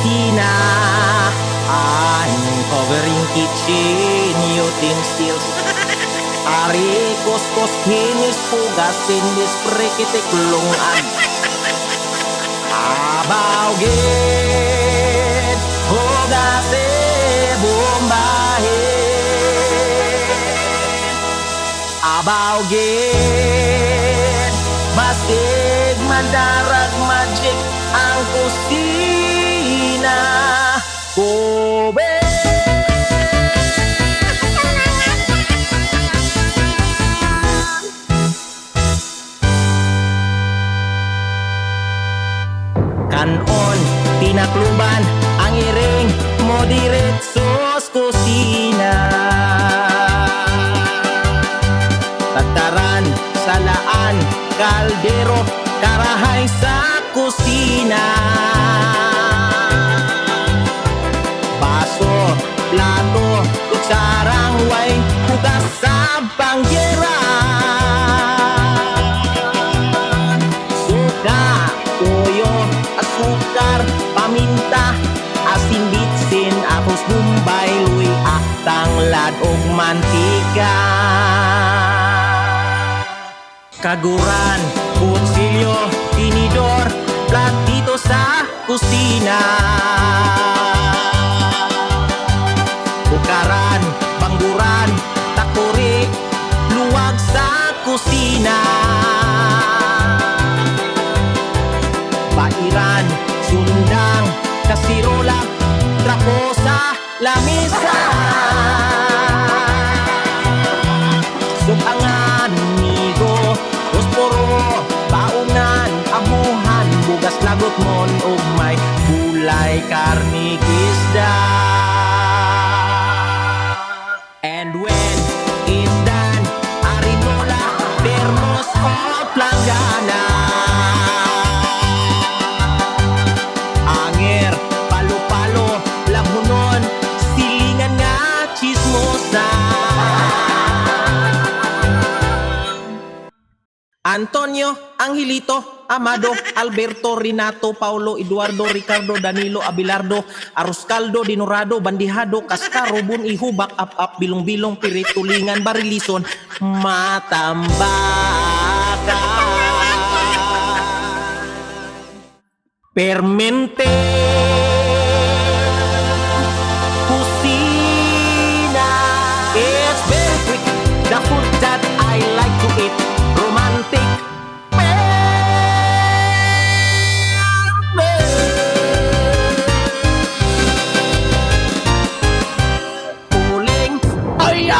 kusina. Uncovering kitchen utensils. Ari kuskus hinis pugas tindis prikitiklungan. Abawgit hugase bumbahin. Abawgit basig mandarag magic ang kusina. Kobe kanon, tinakluban ang iring mo diretsos kusina. Tagtaran, salaan, kaldero, karahay sa kusina. Baso, plato, kutsarang way, hugas sa bangyera. Suka, toyo, asukar, paminta, asin bitsin, apos bumbay, luy, tanglad og mantika. Kaguran, kutsilyo, tinidor, platito sa kusina. Bukaran, bangguran, takuri, luwag sa kusina. Bairan, sundang, kasirola, trapo sa lamisa. Sukangan, migo, posporo, baungan, amuhan, bugas lagot mon ug may gulay, karni, isda. And when it's done, arinola, termos o planggana. Anger, palo-palo, labunon, silingan nga chismosa. Antonio, Angelito, Amado, Alberto, Renato, Paulo, Eduardo, Ricardo, Danilo, Abelardo, Aruscaldo, Dinorado, Bandihado, Cascaro, Bunihubak, Ap-Ap, Bilong-Bilong, Piritulingan, Barilison, Matambaka. Permente kusina. It's very quick, the food that I like to eat. Romantic. Uling. Ay,